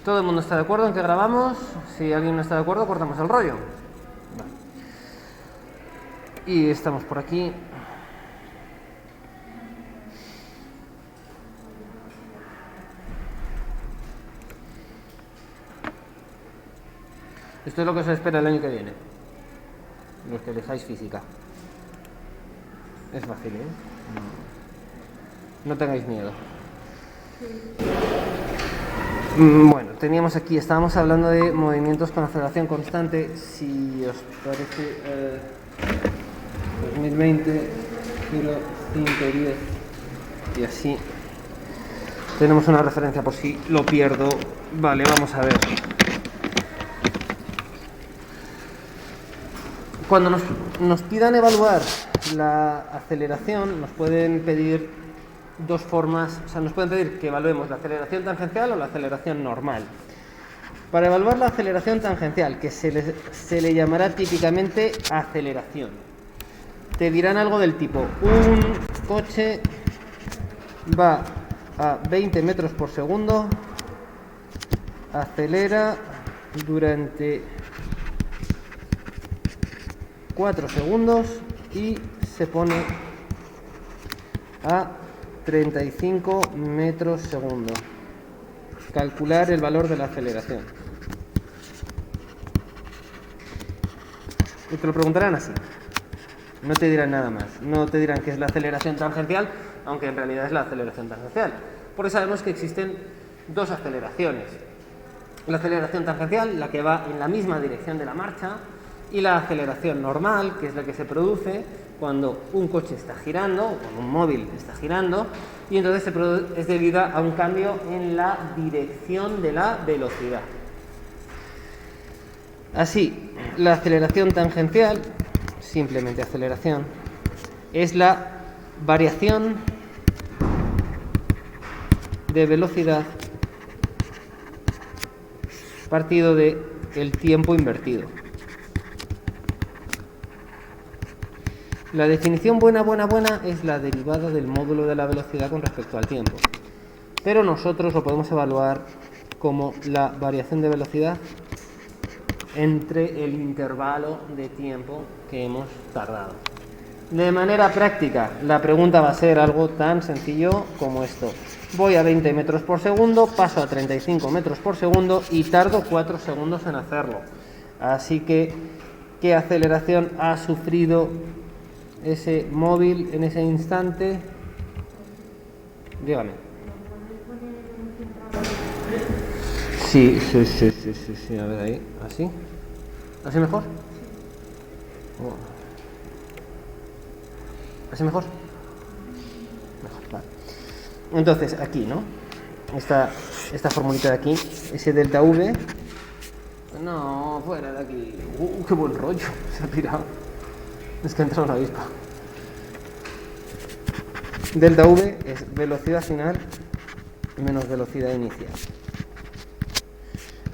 ¿Todo el mundo está de acuerdo en que grabamos? Si alguien no está de acuerdo, cortamos el rollo. Vale. Y estamos por aquí. Esto es lo que os espera el año que viene. Los que elijáis física. Es fácil, ¿eh? No tengáis miedo. Bueno, teníamos aquí, estábamos hablando de movimientos con aceleración constante. Si os parece, 2020, 0, 5, 10 y así. Tenemos una referencia por si lo pierdo. Vale, vamos a ver. Cuando nos pidan evaluar la aceleración, nos pueden pedir dos formas, o sea, nos pueden pedir que evaluemos la aceleración tangencial o la aceleración normal. Para evaluar la aceleración tangencial, que se le llamará típicamente aceleración, te dirán algo del tipo: un coche va a 20 metros por segundo, acelera durante 4 segundos y se pone a 35 metros segundo. Calcular el valor de la aceleración. Y te lo preguntarán así. No te dirán nada más. No te dirán que es la aceleración tangencial, aunque en realidad es la aceleración tangencial. Porque sabemos que existen dos aceleraciones. La aceleración tangencial, la que va en la misma dirección de la marcha, y la aceleración normal, que es la que se produce cuando un coche está girando, o cuando un móvil está girando, y entonces es debida a un cambio en la dirección de la velocidad. Así, la aceleración tangencial, simplemente aceleración, es la variación de velocidad partido de el tiempo invertido. La definición buena es la derivada del módulo de la velocidad con respecto al tiempo. Pero nosotros lo podemos evaluar como la variación de velocidad entre el intervalo de tiempo que hemos tardado. De manera práctica, la pregunta va a ser algo tan sencillo como esto. Voy a 20 metros por segundo, paso a 35 metros por segundo y tardo 4 segundos en hacerlo. Así que, ¿qué aceleración ha sufrido ese móvil en ese instante? Dígame. Sí, a ver ahí, así. ¿Así mejor? ¿Así mejor? Mejor, vale. Entonces, aquí, ¿no? Esta formulita de aquí, ese delta V. No, fuera de aquí. Qué buen rollo, se ha tirado. Es que ha entrado una avispa. Delta V es velocidad final menos velocidad inicial.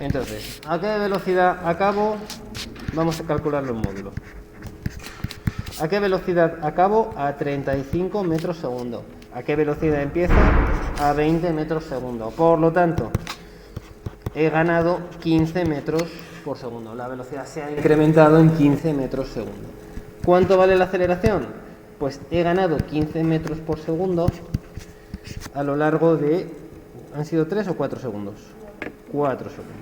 Entonces, ¿a qué velocidad acabo? Vamos a calcularlo en módulo. ¿A qué velocidad acabo? A 35 metros segundo. ¿A qué velocidad empiezo? A 20 metros segundo. Por lo tanto, he ganado 15 metros por segundo. La velocidad se ha incrementado en 15 metros segundo. ¿Cuánto vale la aceleración? Pues he ganado 15 metros por segundo a lo largo de... ¿Han sido 3 o 4 segundos? 4 segundos.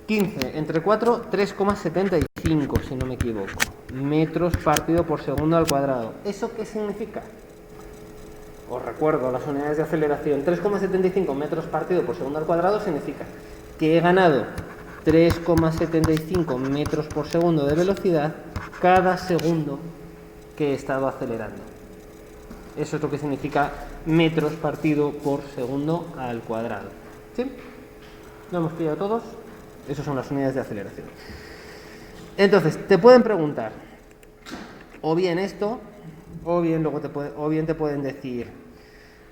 15 entre 4, 3,75, si no me equivoco. Metros partido por segundo al cuadrado. ¿Eso qué significa? Os recuerdo las unidades de aceleración. 3,75 metros partido por segundo al cuadrado significa que he ganado 3,75 metros por segundo de velocidad cada segundo que he estado acelerando. Eso es lo que significa metros partido por segundo al cuadrado. ¿Sí? ¿Lo hemos pillado todos? Esas son las unidades de aceleración. Entonces, te pueden preguntar o bien esto, o bien te pueden decir: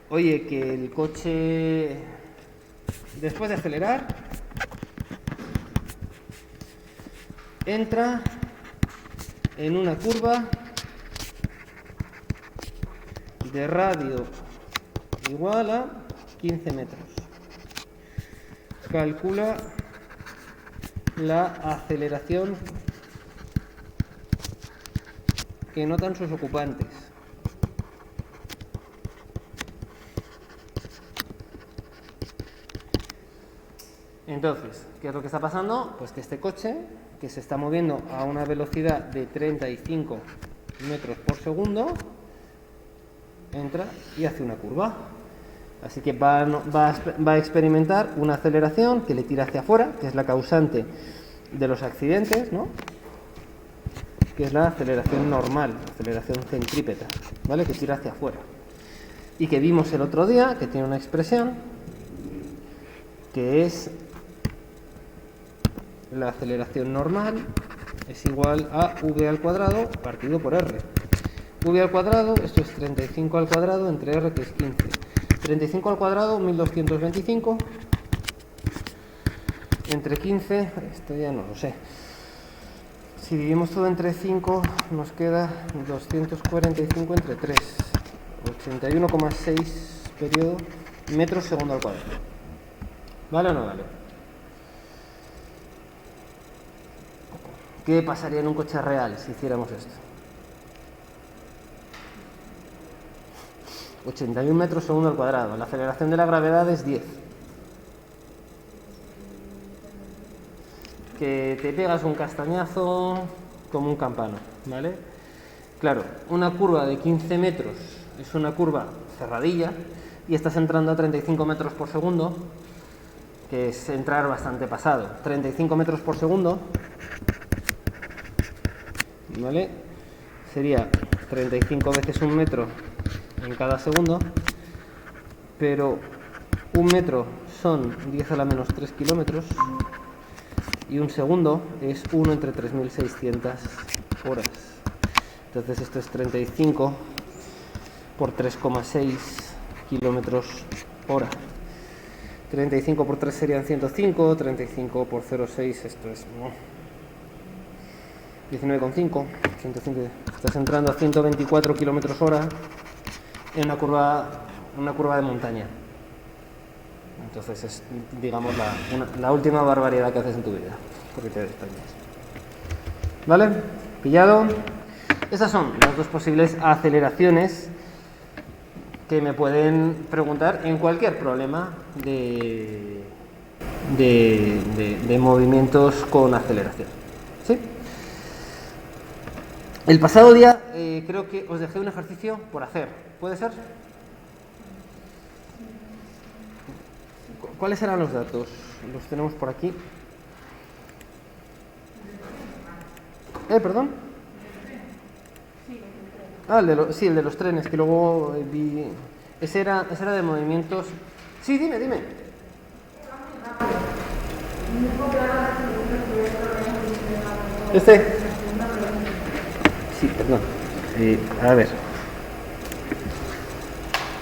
oye, que el coche, después de acelerar, entra en una curva de radio igual a 15 metros. Calcula la aceleración que notan sus ocupantes. Entonces, ¿qué es lo que está pasando? Pues que este coche, que se está moviendo a una velocidad de 35 metros por segundo, entra y hace una curva. Así que va a experimentar una aceleración que le tira hacia afuera, que es la causante de los accidentes, ¿no? Que es la aceleración normal, aceleración centrípeta, ¿vale? Que tira hacia afuera. Y que vimos el otro día, que tiene una expresión, que es la aceleración normal es igual a v al cuadrado partido por r. V al cuadrado, esto es 35 al cuadrado entre r, que es 15. 35 al cuadrado, 1225. Entre 15, esto ya no lo sé. Si dividimos todo entre 5, nos queda 245 entre 3. 81,6 periodo metros segundo al cuadrado. ¿Vale o no vale? ¿Qué pasaría en un coche real si hiciéramos esto? 81 metros segundo al cuadrado. La aceleración de la gravedad es 10. Que te pegas un castañazo como un campano, ¿vale? Claro, una curva de 15 metros es una curva cerradilla y estás entrando a 35 metros por segundo, que es entrar bastante pasado. 35 metros por segundo, ¿vale? Sería 35 veces un metro en cada segundo, pero un metro son 10 a la menos 3 kilómetros y un segundo es 1 entre 3.600 horas. Entonces esto es 35 por 3,6 kilómetros hora. 35 por 3 serían 105, 35 por 0,6, esto es 19,5, 105. Estás entrando a 124 kilómetros hora en una curva de montaña. Entonces es, digamos, la última barbaridad que haces en tu vida, porque te desprendes. ¿Vale? ¿Pillado? Esas son las dos posibles aceleraciones que me pueden preguntar en cualquier problema de movimientos con aceleración. ¿Sí? El pasado día creo que os dejé un ejercicio por hacer. ¿Puede ser? ¿Cuáles eran los datos? Los tenemos por aquí. ¿Perdón? Ah, el de los trenes, que luego vi... Ese era de movimientos... Sí, dime. ¿Este? Sí, perdón. A ver.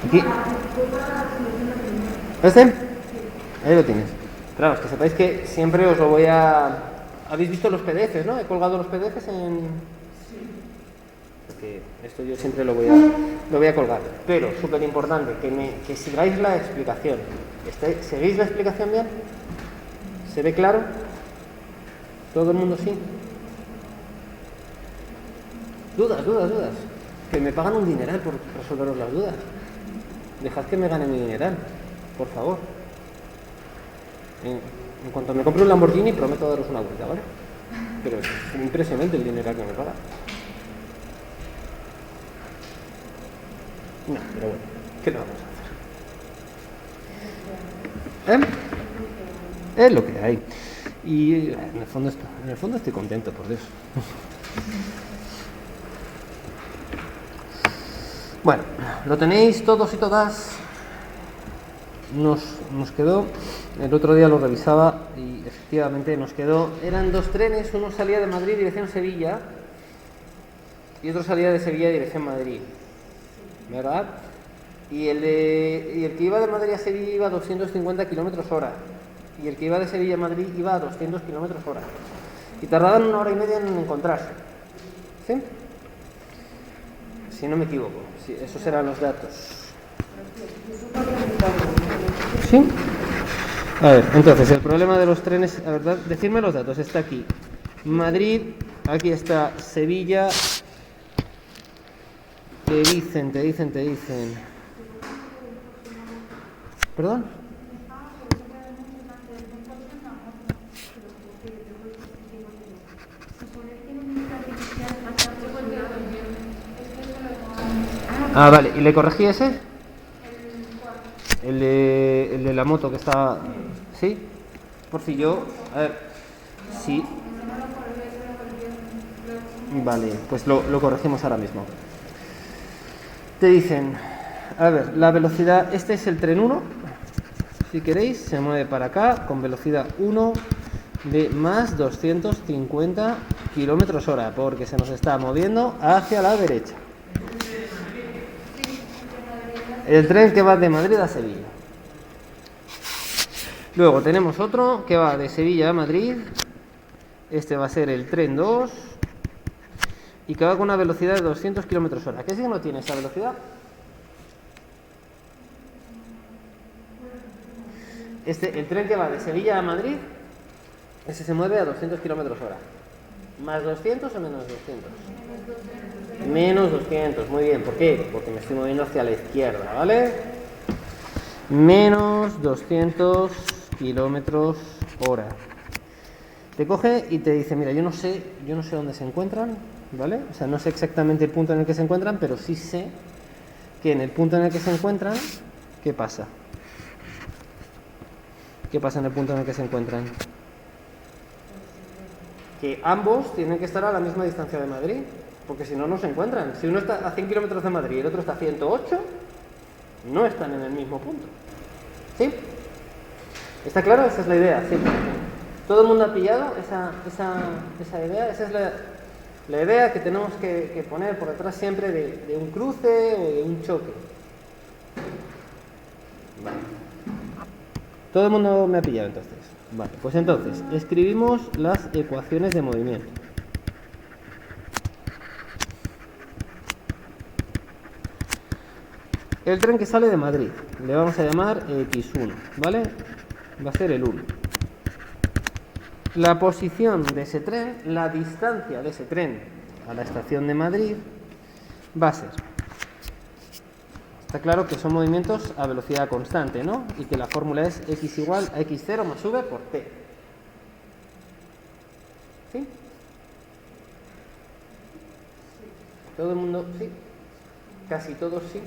Aquí. ¿Este? Ahí lo tienes. Claro, es que sepáis que siempre os lo voy a... ¿Habéis visto los PDFs, no? He colgado los PDFs en... Porque esto yo siempre lo voy a colgar. Pero, súper importante, que sigáis la explicación. ¿Seguís la explicación bien? ¿Se ve claro? ¿Todo el mundo sí? Dudas. Que me pagan un dineral por resolveros las dudas. Dejad que me gane mi dineral, por favor. En cuanto me compre un Lamborghini, prometo daros una vuelta, ¿vale? Pero es impresionante el dineral que me paga. No, pero bueno, ¿qué le vamos a hacer? Es lo que hay. Y en el fondo estoy contento, por Dios. Bueno, lo tenéis todos y todas. Nos quedó, el otro día lo revisaba y efectivamente nos quedó, eran dos trenes, uno salía de Madrid dirección Sevilla y otro salía de Sevilla dirección Madrid, ¿verdad? Y el que iba de Madrid a Sevilla iba a 250 kilómetros hora y el que iba de Sevilla a Madrid iba a 200 kilómetros hora y tardaban 1 hora y media en encontrarse, ¿sí? Si no me equivoco, sí, esos eran los datos. ¿Sí? A ver, entonces, el problema de los trenes, la verdad, decirme los datos, está aquí Madrid, aquí está Sevilla, te dicen. ¿Perdón? Ah, vale, ¿y le corregí ese? El de la moto que está... ¿Sí? Por si yo... A ver, sí. Vale, pues lo corregimos ahora mismo. Te dicen... A ver, la velocidad... Este es el tren 1. Si queréis, se mueve para acá con velocidad 1 de más 250 kilómetros hora, porque se nos está moviendo hacia la derecha. El tren que va de Madrid a Sevilla. Luego tenemos otro que va de Sevilla a Madrid. Este va a ser el tren 2 y que va con una velocidad de 200 kilómetros hora. ¿Qué signo tiene esa velocidad? El tren que va de Sevilla a Madrid, ese se mueve a 200 kilómetros hora. ¿Más 200 o menos 200? Menos 200, muy bien. ¿Por qué? Porque me estoy moviendo hacia la izquierda, ¿vale? Menos 200 kilómetros hora. Te coge y te dice, mira, yo no sé dónde se encuentran, ¿vale? O sea, no sé exactamente el punto en el que se encuentran, pero sí sé que en el punto en el que se encuentran, ¿qué pasa? ¿Qué pasa en el punto en el que se encuentran? Que ambos tienen que estar a la misma distancia de Madrid, porque si no, no se encuentran. Si uno está a 100 kilómetros de Madrid y el otro está a 108, no están en el mismo punto. ¿Sí? ¿Está claro? Esa es la idea. Sí. ¿Todo el mundo ha pillado esa idea? Esa es la idea que tenemos que poner por detrás siempre de un cruce o de un choque. Vale. ¿Todo el mundo me ha pillado entonces? Vale, pues entonces, escribimos las ecuaciones de movimiento. El tren que sale de Madrid, le vamos a llamar X1, ¿vale? Va a ser el 1. La posición de ese tren, la distancia de ese tren a la estación de Madrid, va a ser... Está claro que son movimientos a velocidad constante, ¿no? Y que la fórmula es x igual a x0 más v por t. ¿Sí? ¿Todo el mundo sí? Casi todos sí.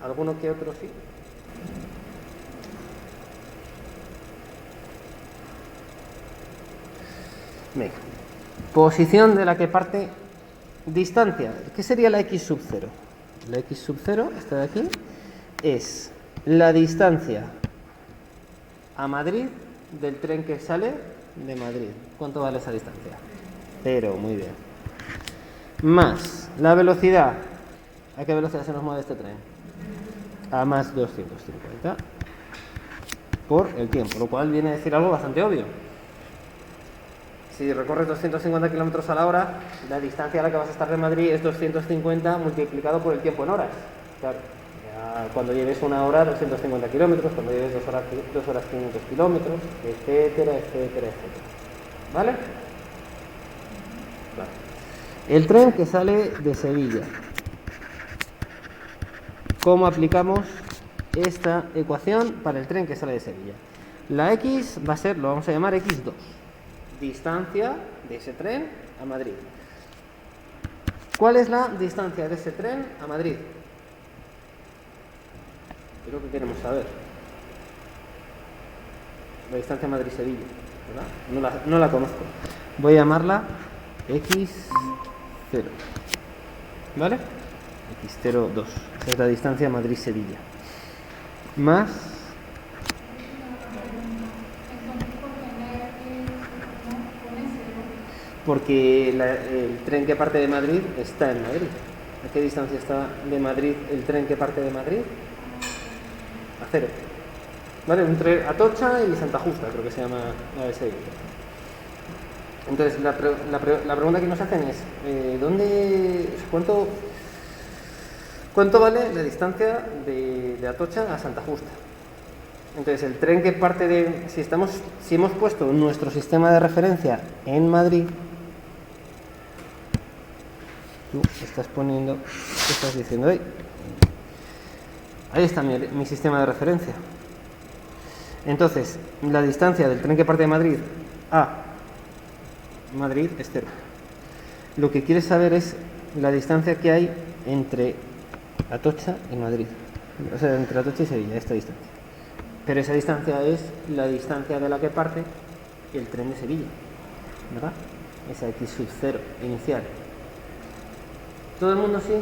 ¿Alguno que otro sí? Venga. Posición de la que parte distancia. ¿Qué sería la x sub 0? La x sub 0, esta de aquí, es la distancia a Madrid del tren que sale de Madrid. ¿Cuánto vale esa distancia? 0, muy bien. Más la velocidad. ¿A qué velocidad se nos mueve este tren? A más 250 por el tiempo, lo cual viene a decir algo bastante obvio. Si recorres 250 kilómetros a la hora, la distancia a la que vas a estar de Madrid es 250 multiplicado por el tiempo en horas. Claro, ya cuando lleves una hora, 250 kilómetros, cuando lleves 2 horas 500 kilómetros, etcétera. ¿Vale? Vale. El tren que sale de Sevilla. ¿Cómo aplicamos esta ecuación para el tren que sale de Sevilla? La X va a ser, lo vamos a llamar X2. Distancia de ese tren a Madrid. ¿Cuál es la distancia de ese tren a Madrid? Es lo que queremos saber. La distancia Madrid-Sevilla, ¿verdad? No la conozco. Voy a llamarla X0. ¿Vale? X02. Esa es la distancia Madrid-Sevilla. Más... porque el tren que parte de Madrid está en Madrid. ¿A qué distancia está de Madrid el tren que parte de Madrid? A 0. ¿Vale? Un tren Atocha y Santa Justa, creo que se llama la de Sevilla. Entonces, la pregunta que nos hacen es, ¿cuánto vale la distancia de Atocha a Santa Justa? Entonces, el tren que parte de... Si hemos puesto nuestro sistema de referencia en Madrid, tú estás diciendo ahí está mi sistema de referencia. Entonces, la distancia del tren que parte de Madrid a Madrid es 0. Lo que quieres saber es la distancia que hay entre Atocha y Madrid. O sea, entre Atocha y Sevilla, esta distancia. Pero esa distancia es la distancia de la que parte el tren de Sevilla, ¿verdad? Esa x sub 0 inicial. ¿Todo el mundo sí?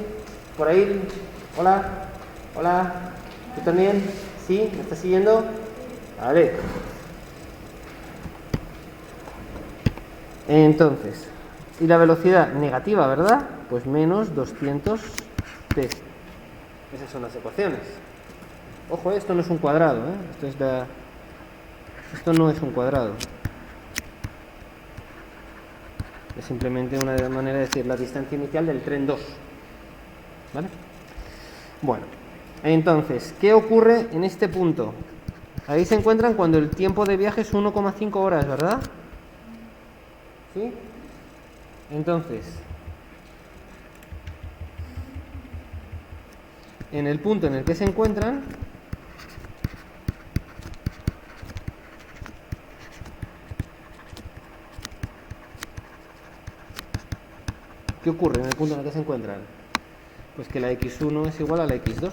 ¿Por ahí? Hola, hola, ¿tú también? ¿Sí? ¿Me estás siguiendo? Vale. Entonces, y la velocidad negativa, ¿verdad? Pues menos 200 t. Esas son las ecuaciones. Ojo, esto no es un cuadrado, ¿eh? Esto no es un cuadrado. Es simplemente una manera de decir la distancia inicial del tren 2. ¿Vale? Bueno, entonces, ¿qué ocurre en este punto? Ahí se encuentran cuando el tiempo de viaje es 1,5 horas, ¿verdad? ¿Sí? Entonces, en el punto en el que se encuentran, ¿qué ocurre en el punto en el que se encuentran? Pues que la x1 es igual a la x2,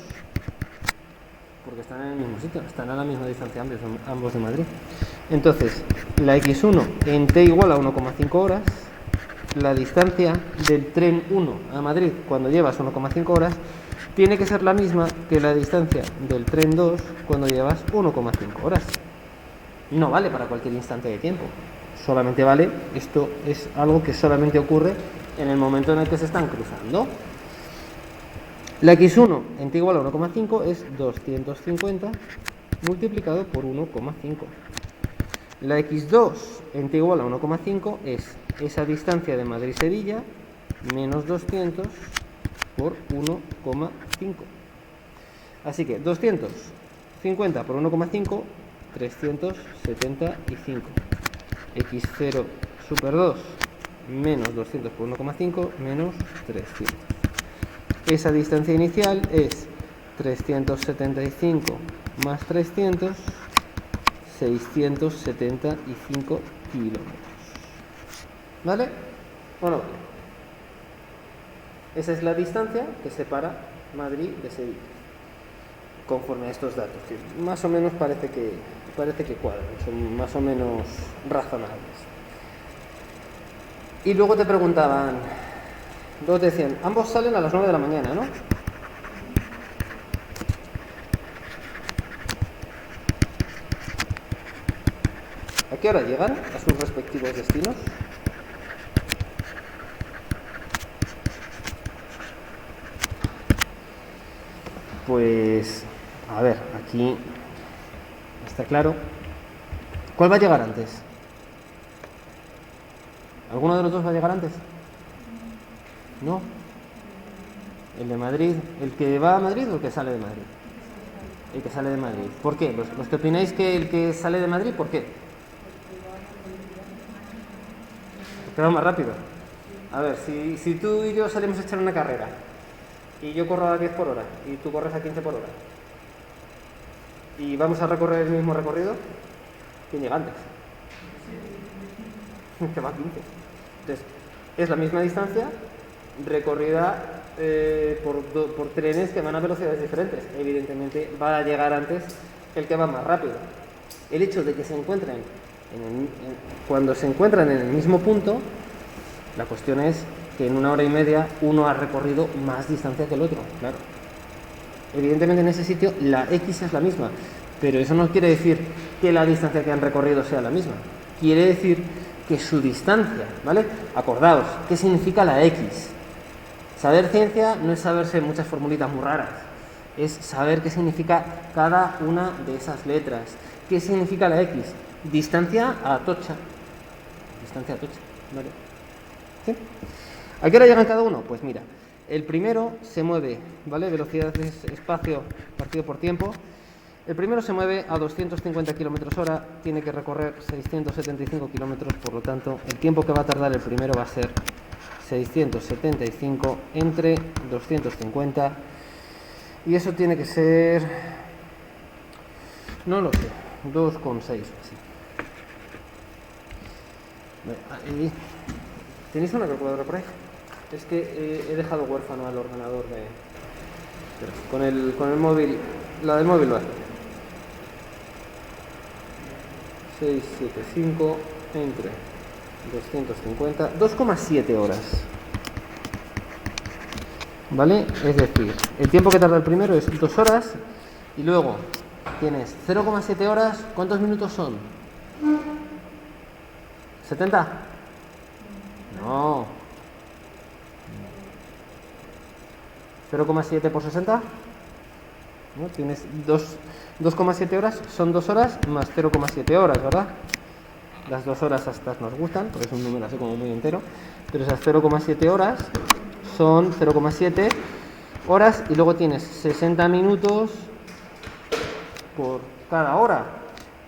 porque están en el mismo sitio, están a la misma distancia ambos de Madrid. Entonces, la x1 en t igual a 1,5 horas, la distancia del tren 1 a Madrid cuando llevas 1,5 horas tiene que ser la misma que la distancia del tren 2 cuando llevas 1,5 horas. No vale para cualquier instante de tiempo, solamente vale, esto es algo que solamente ocurre en el momento en el que se están cruzando. La x1 en t igual a 1,5 es 250 multiplicado por 1,5. La x2 en t igual a 1,5 es esa distancia de Madrid-Sevilla menos 200 por 1,5. Así que 250 por 1,5, 375. x0 super 2 menos 200 por 1,5 menos 300. Esa distancia inicial es 375 más 300, 675 kilómetros. ¿Vale? ¿O no vale? Esa es la distancia que separa Madrid de Sevilla, conforme a estos datos, que más o menos parece que cuadran, son más o menos razonables. Y luego te preguntaban, luego te decían, ambos salen a las 9 de la mañana, ¿no? ¿A qué hora llegan a sus respectivos destinos? Pues, a ver, aquí está claro. ¿Cuál va a llegar antes? ¿Alguno de los dos va a llegar antes? No. ¿El de Madrid? ¿El que va a Madrid o el que sale de Madrid? El que sale de Madrid. ¿Por qué? ¿Los que opináis que el que sale de Madrid, por qué? Porque va más rápido. A ver, si tú y yo salimos a echar una carrera y yo corro a 10 por hora y tú corres a 15 por hora y vamos a recorrer el mismo recorrido, ¿quién llega antes? Que va a 15. Entonces, es la misma distancia recorrida por trenes que van a velocidades diferentes. Evidentemente va a llegar antes el que va más rápido. El hecho de que se encuentren cuando se encuentran en el mismo punto, la cuestión es que en 1 hora y media uno ha recorrido más distancia que el otro, claro. Evidentemente en ese sitio la x es la misma, pero eso no quiere decir que la distancia que han recorrido sea la misma. Quiere decir que su distancia, ¿vale? Acordaos, ¿qué significa la x? Saber ciencia no es saberse muchas formulitas muy raras, es saber qué significa cada una de esas letras. ¿Qué significa la x? Distancia a Atocha. Distancia a Atocha, ¿vale? ¿Sí? ¿A qué hora llegan cada uno? Pues mira, el primero se mueve, ¿vale? Velocidad es espacio partido por tiempo. El primero se mueve a 250 km hora, tiene que recorrer 675 km, por lo tanto, el tiempo que va a tardar el primero va a ser 675 entre 250, y eso tiene que ser, no lo sé, 2,6 así. ¿Tenéis una calculadora por ahí? Es que he dejado huérfano al ordenador con el móvil, la del móvil va. 675 entre 250, 2,7 horas. ¿Vale? Es decir, el tiempo que tarda el primero es 2 horas y luego tienes 0,7 horas. ¿Cuántos minutos son? ¿70? No. 0,7 por 60. ¿No? Tienes 2,7 horas, son 2 horas más 0,7 horas, ¿verdad? Las 2 horas estas nos gustan, porque es un número así como muy entero, pero esas 0,7 horas son 0,7 horas y luego tienes 60 minutos por cada hora.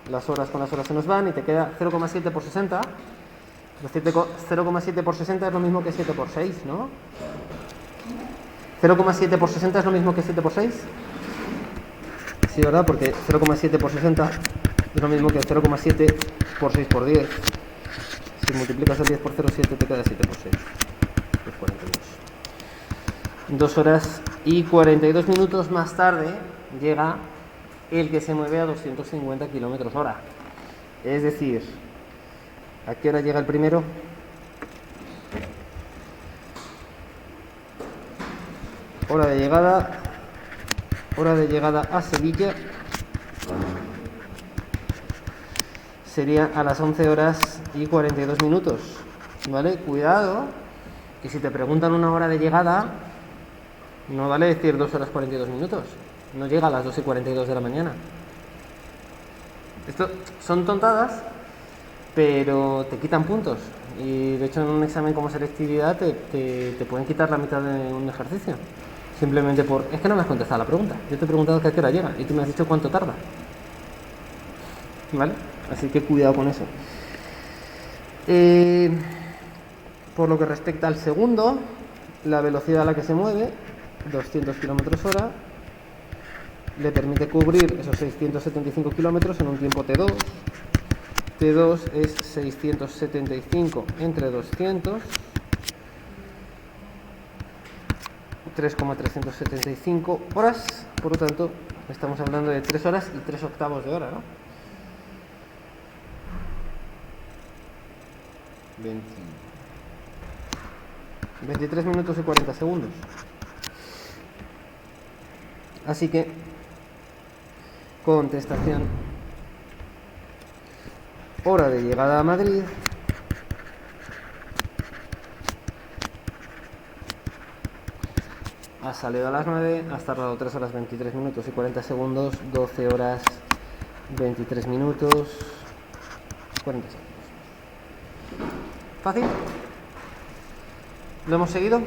Las horas con las horas se nos van y te queda 0,7 por 60. 0,7 por 60 es lo mismo que 7 por 6, ¿no? 0,7 por 60 es lo mismo que 7 por 6. Sí, ¿verdad? Porque 0,7 por 60 es lo mismo que 0,7 por 6 por 10. Si multiplicas el 10 por 0,7 te queda 7 por 6. Pues 42. 2 horas y 42 minutos más tarde llega el que se mueve a 250 km hora. Es decir, ¿a qué hora llega el primero? Hora de llegada a Sevilla sería a las 11 horas y 42 minutos. ¿Vale? Cuidado, que si te preguntan una hora de llegada, no vale decir 2 horas 42 minutos. No llega a las 2 y 42 de la mañana. Esto son tontadas, pero te quitan puntos. Y de hecho en un examen como selectividad te pueden quitar la mitad de un ejercicio. Simplemente por... Es que no me has contestado la pregunta. Yo te he preguntado que a qué hora llega y tú me has dicho cuánto tarda. ¿Vale? Así que cuidado con eso. Por lo que respecta al segundo, la velocidad a la que se mueve, 200 km hora, le permite cubrir esos 675 km en un tiempo T2. T2 es 675 entre 200, 3,375 horas, por lo tanto estamos hablando de 3 horas y 3 octavos de hora, ¿no? 23 minutos y 40 segundos. Así que, contestación: hora de llegada a Madrid, has salido a las 9, has tardado 3 horas 23 minutos y 40 segundos, 12 horas 23 minutos 40 segundos. ¿Fácil? ¿Lo hemos seguido?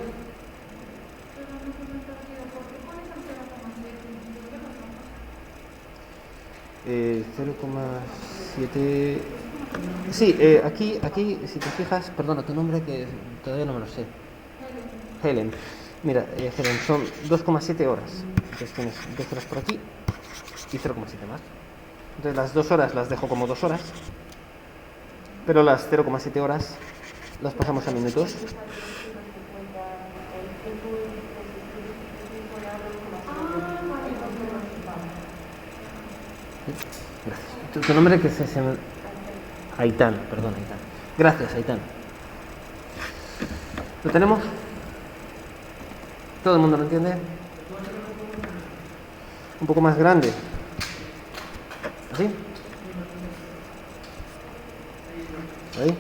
0,7. Sí, aquí, si te fijas, perdona, tu nombre que todavía no me lo sé. Helen. Mira, Helen, son 2,7 horas. Entonces tienes 2 horas por aquí y 0,7 más. Entonces las 2 horas las dejo como 2 horas, pero las 0,7 horas las pasamos a minutos. Gracias. Tu nombre que se me... Aitán, perdón, Aitán. Gracias, Aitán. ¿Lo tenemos? ¿Todo el mundo lo entiende? Un poco más grande. ¿Así? ¿Ahí?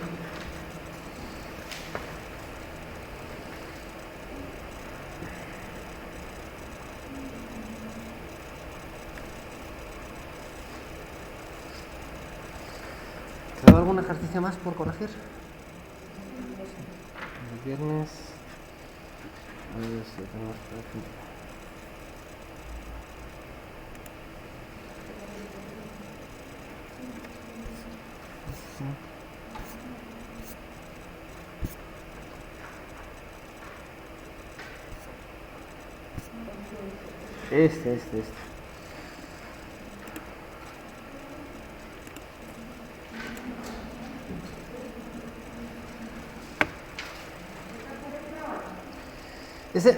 ¿Queda algún ejercicio más por corregir? El viernes... A ver si tenemos por aquí. Este.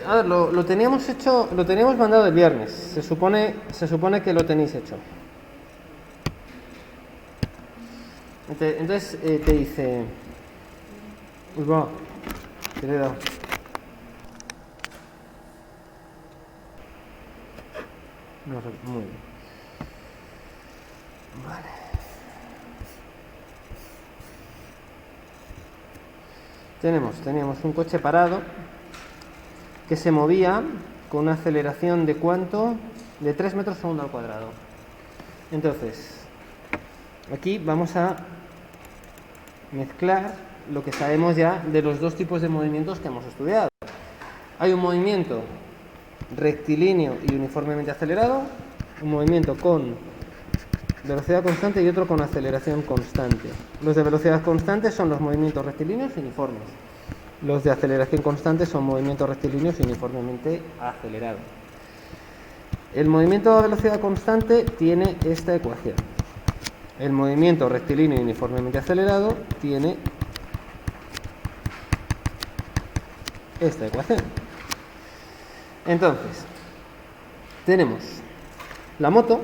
A ver, lo teníamos hecho, lo teníamos mandado el viernes. Se supone que lo tenéis hecho. Entonces te dice... Uy, va, que le he dado. No, muy bien. Vale. Teníamos un coche parado que se movía con una aceleración de ¿cuánto? De 3 metros segundo al cuadrado. Entonces, aquí vamos a mezclar lo que sabemos ya de los dos tipos de movimientos que hemos estudiado. Hay un movimiento rectilíneo y uniformemente acelerado, un movimiento con velocidad constante y otro con aceleración constante. Los de velocidad constante son los movimientos rectilíneos y uniformes. Los de aceleración constante son movimientos rectilíneos y uniformemente acelerados. El movimiento a velocidad constante tiene esta ecuación. El movimiento rectilíneo y uniformemente acelerado tiene esta ecuación. Entonces, tenemos la moto,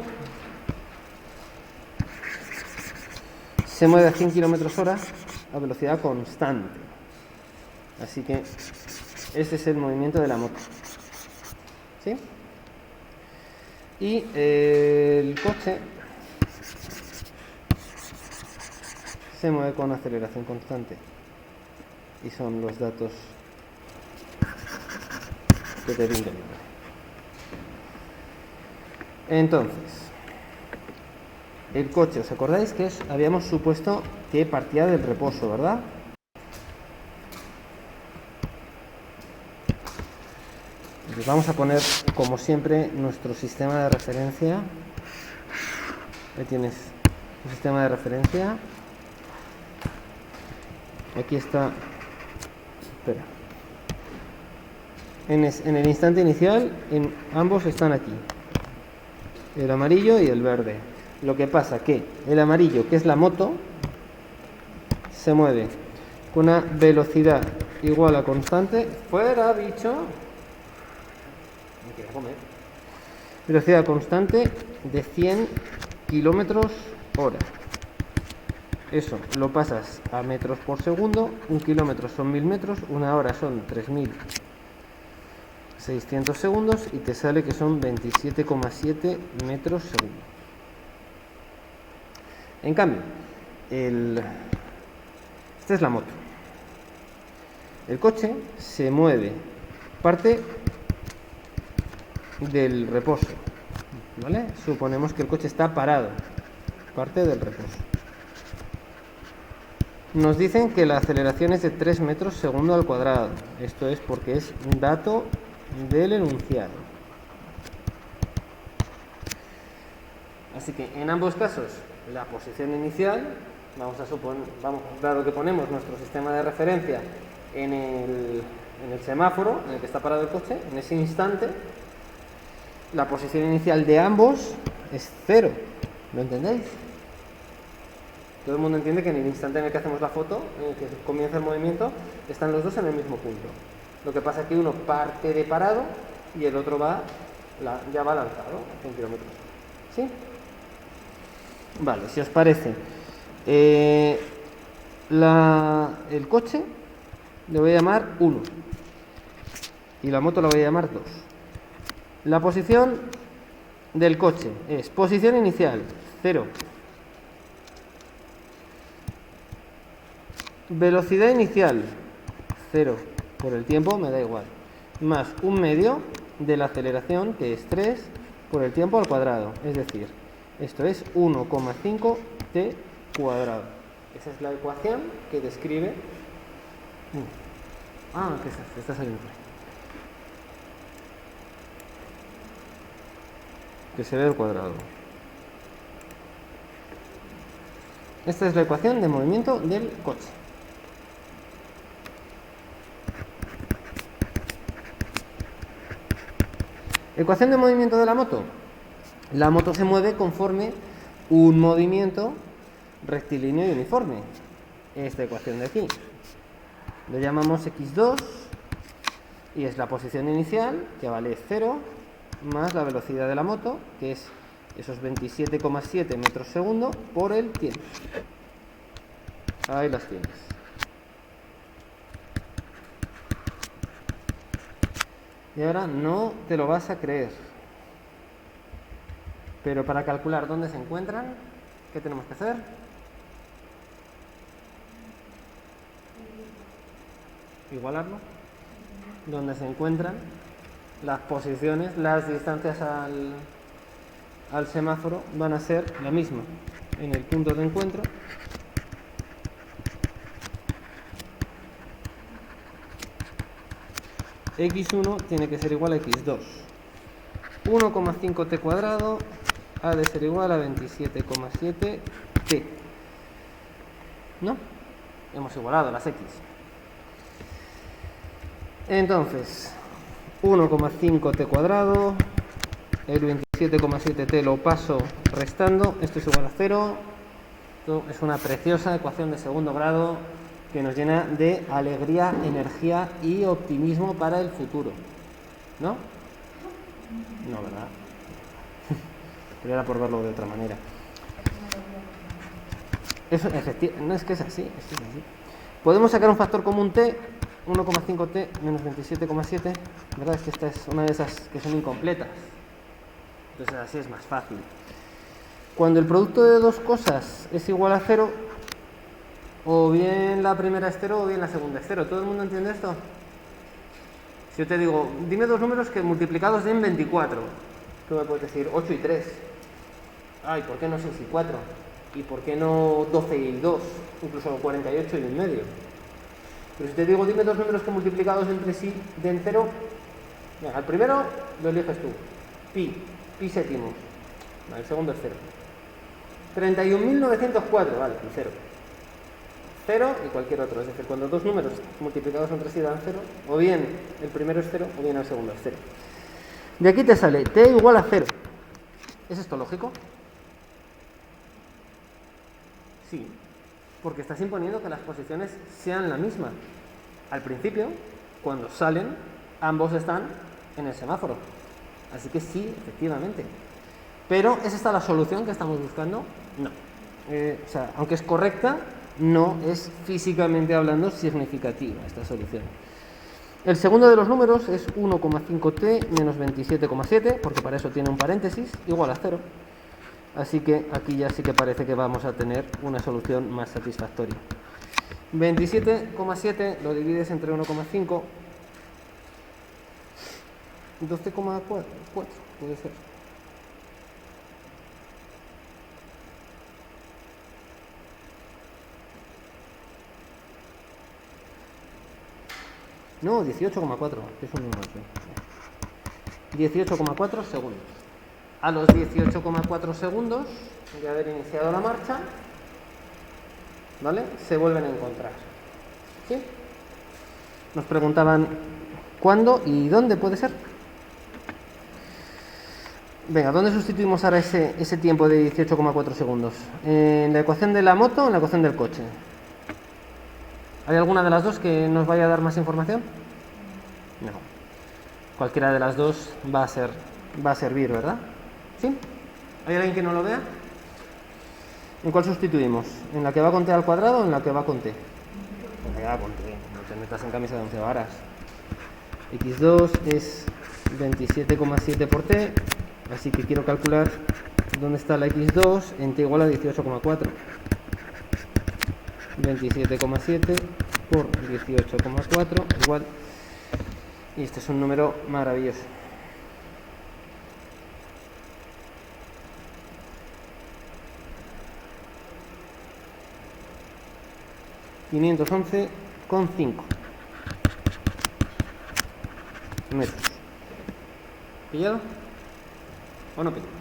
se mueve a 100 km/h a velocidad constante. Así que este es el movimiento de la moto. ¿Sí? Y el coche se mueve con aceleración constante. Y son los datos que te brindan. Entonces, el coche, ¿os acordáis que habíamos supuesto que partía del reposo, verdad? Entonces vamos a poner, como siempre, nuestro sistema de referencia. Ahí tienes el sistema de referencia. Aquí está. Espera. En el instante inicial, ambos están aquí. El amarillo y el verde. Lo que pasa que el amarillo, que es la moto, se mueve con una velocidad igual a constante. ¡Fuera, bicho! Me quiero comer. Velocidad constante de 100 km/h. Eso lo pasas a metros por segundo. 1 kilómetro son 1000 metros. 1 hora son 3600 segundos. Y te sale que son 27,7 metros segundo. En cambio, esta es la moto. El coche se mueve, parte del reposo, ¿vale? Suponemos que el coche está parado, parte del reposo. Nos dicen que la aceleración es de 3 metros segundo al cuadrado. Esto es porque es un dato del enunciado. Así que en ambos casos, la posición inicial, dado que ponemos nuestro sistema de referencia en el semáforo en el que está parado el coche, en ese instante, la posición inicial de ambos es 0. ¿Lo entendéis? Todo el mundo entiende que en el instante en el que hacemos la foto, en el que comienza el movimiento, están los dos en el mismo punto. Lo que pasa es que uno parte de parado y el otro ya va lanzado a 100 kilómetros. ¿Sí? Vale, si os parece, el coche le voy a llamar 1 y la moto la voy a llamar 2. La posición del coche es posición inicial 0, velocidad inicial 0, por el tiempo me da igual, más un medio de la aceleración, que es 3 por el tiempo al cuadrado, es decir, esto es 1,5 t cuadrado. Esa es la ecuación que describe... ¿qué está saliendo? Que se ve el cuadrado. Esta es la ecuación de movimiento del coche. Ecuación de movimiento de la moto. La moto se mueve conforme un movimiento rectilíneo y uniforme. Esta ecuación de aquí. Lo llamamos x2 y es la posición inicial, que vale 0, más la velocidad de la moto, que es esos 27,7 metros segundo por el tiempo. Ahí las tienes. Y ahora no te lo vas a creer. Pero para calcular dónde se encuentran, ¿qué tenemos que hacer? Igualarlo. Donde se encuentran las posiciones, las distancias al semáforo van a ser la misma. En el punto de encuentro x1 tiene que ser igual a x2. 1,5t cuadrado ha de ser igual a 27,7t. ¿No? Hemos igualado las x. Entonces, 1,5t cuadrado, el 27,7t lo paso restando, esto es igual a 0. Esto es una preciosa ecuación de segundo grado que nos llena de alegría, energía y optimismo para el futuro. ¿No? No, ¿verdad? Pero era por verlo de otra manera. Eso, no es que es así, es así. Podemos sacar un factor común t, 1,5t menos 27,7. ¿Verdad? Es que esta es una de esas que son incompletas. Entonces así es más fácil. Cuando el producto de dos cosas es igual a 0, o bien la primera es 0 o bien la segunda es 0. ¿Todo el mundo entiende esto? Si yo te digo, dime dos números que multiplicados den 24, tú me puedes decir 8 y 3. Ay, ¿por qué no 6 y 4? ¿Y por qué no 12 y 2? Incluso 48 y 1,5. Pero si te digo, dime dos números que multiplicados entre sí den 0, venga, el primero lo eliges tú. Pi séptimos. Vale, el segundo es 0. 31.904, vale, y 0. 0 y cualquier otro, es decir, cuando dos números multiplicados entre sí dan 0, o bien el primero es 0 o bien el segundo es 0. De aquí te sale t igual a 0. ¿Es esto lógico? Sí, porque estás imponiendo que las posiciones sean la misma. Al principio, cuando salen, ambos están en el semáforo. Así que sí, efectivamente. Pero ¿es esta la solución que estamos buscando? No. O sea, aunque es correcta, no es físicamente hablando significativa esta solución. El segundo de los números es 1,5t menos 27,7, porque para eso tiene un paréntesis, igual a 0. Así que aquí ya sí que parece que vamos a tener una solución más satisfactoria. 27,7 lo divides entre 1,5. 12,4 puede ser. No, 18,4, que es un número así. 18,4 segundos. A los 18,4 segundos de haber iniciado la marcha, ¿vale? Se vuelven a encontrar. ¿Sí? Nos preguntaban cuándo y dónde puede ser. Venga, ¿dónde sustituimos ahora ese tiempo de 18,4 segundos? ¿En la ecuación de la moto o en la ecuación del coche? ¿Hay alguna de las dos que nos vaya a dar más información? No. Cualquiera de las dos va a servir, ¿verdad? ¿Sí? ¿Hay alguien que no lo vea? ¿En cuál sustituimos? ¿En la que va con t al cuadrado o en la que va con t? En la que va con t. No te metas en camisa de 11 varas. x2 es 27,7 por t. Así que quiero calcular dónde está la x2 en t igual a 18,4. 27,7 por 18,4 igual. Y este es un número maravilloso. ...511,5 metros. ¿Pillado? ¿O no pillado?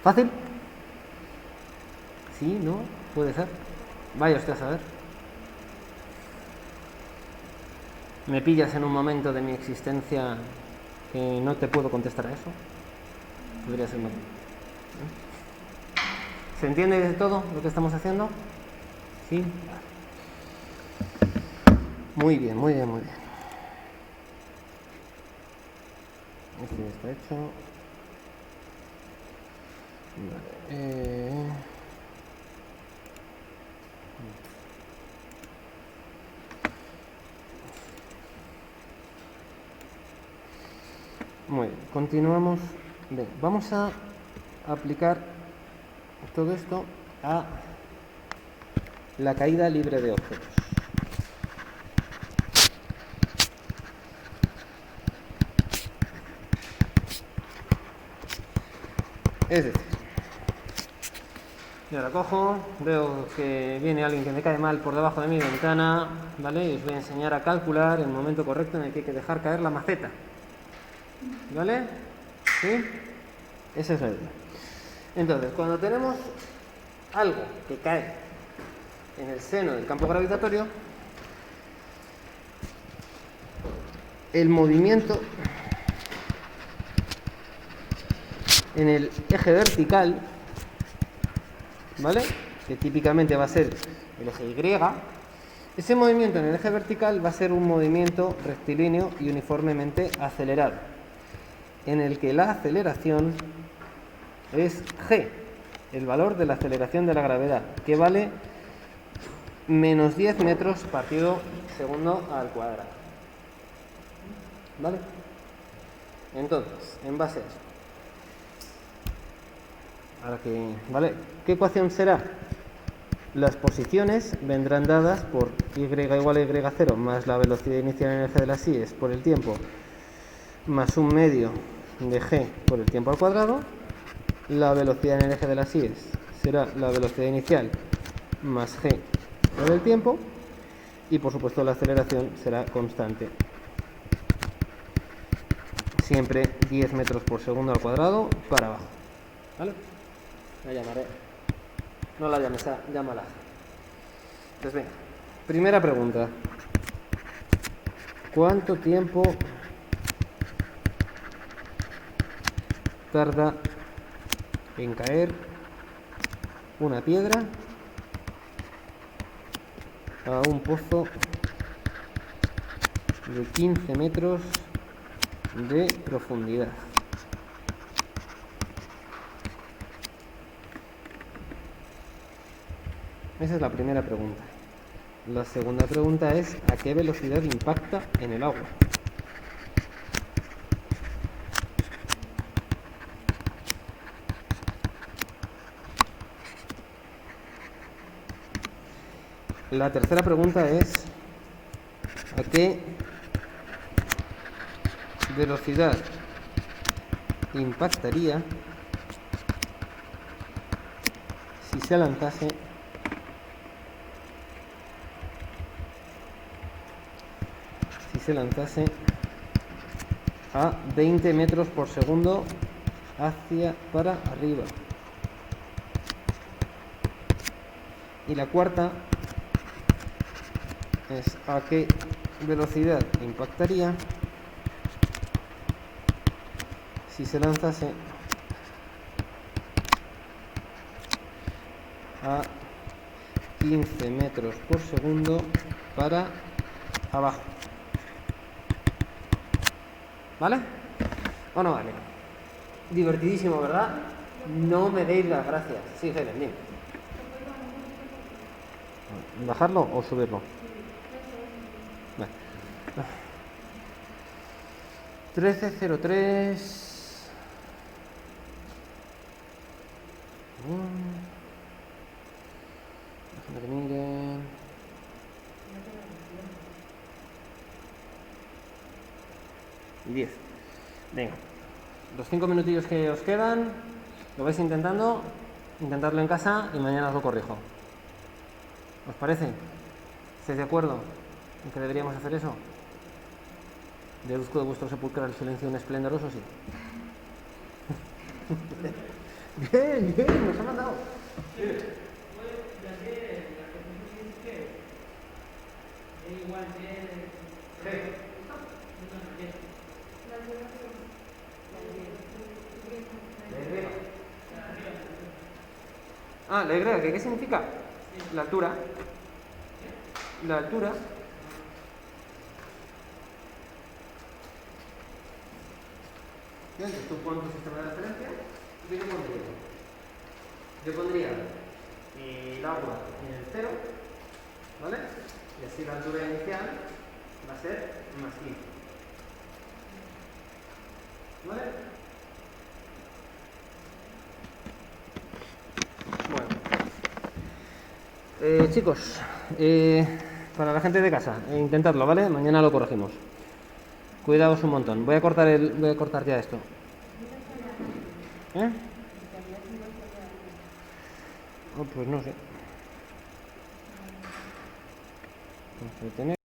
¿Fácil? ¿Sí? ¿No? ¿Puede ser? Vaya usted a saber. Me pillas en un momento de mi existencia que no te puedo contestar a eso. Podría ser más. ¿Se entiende de todo lo que estamos haciendo? ¿Sí? Muy bien, muy bien, muy bien. Este ya está hecho. Vale. Muy bien, continuamos. Bien, vamos a aplicar todo esto a la caída libre de objetos. Es decir, yo ahora cojo, veo que viene alguien que me cae mal por debajo de mi ventana, ¿vale? Y os voy a enseñar a calcular el momento correcto en el que hay que dejar caer la maceta. ¿Vale? ¿Sí? Esa es la idea. Entonces, cuando tenemos algo que cae en el seno del campo gravitatorio, el movimiento en el eje vertical, ¿vale? Que típicamente va a ser el eje Y. Ese movimiento en el eje vertical va a ser un movimiento rectilíneo y uniformemente acelerado, en el que la aceleración es g, el valor de la aceleración de la gravedad, que vale menos 10 metros partido segundo al cuadrado. ¿Vale? Entonces, en base a eso, ¿vale? ¿Qué ecuación será? Las posiciones vendrán dadas por y igual a y0 más la velocidad inicial en el eje de las y por el tiempo más un medio de g por el tiempo al cuadrado. La velocidad en el eje de las y será la velocidad inicial más g por el tiempo, y por supuesto la aceleración será constante, siempre 10 metros por segundo al cuadrado para abajo. ¿Vale? La llamaré. No la llames, llámala. Pues venga, primera pregunta. ¿Cuánto tiempo tarda en caer una piedra a un pozo de 15 metros de profundidad? Esa es la primera pregunta. La segunda pregunta es ¿a qué velocidad impacta en el agua? La tercera pregunta es ¿a qué velocidad impactaría si se lanzase a 20 metros por segundo para arriba? Y la cuarta es ¿a qué velocidad impactaría si se lanzase a 15 metros por segundo para abajo? ¿Vale? ¿O no vale? Divertidísimo, ¿verdad? No me deis las gracias. Sí, Helen, dime. ¿Bajarlo o subirlo? Vale. 1303. Déjame que mire. Y 10. Venga. Los 5 minutillos que os quedan, lo vais intentando, intentadlo en casa y mañana os lo corrijo. ¿Os parece? ¿Estáis de acuerdo en que deberíamos hacer eso? Deduzco de vuestro sepulcral silencio un esplendoroso sí. Bien, nos ha mandado. Ah, la Y, ¿qué significa? La altura. La altura. Entonces tú pones tu sistema de referencia. ¿Yo qué pondría? Yo pondría el agua en el 0, ¿vale? Y así la altura inicial va a ser más 15. ¿Vale? Bueno. Chicos, para la gente de casa, intentadlo, ¿vale? Mañana lo corregimos. Cuidaos un montón. Voy a cortar ya esto. ¿Eh? Oh, pues no sé.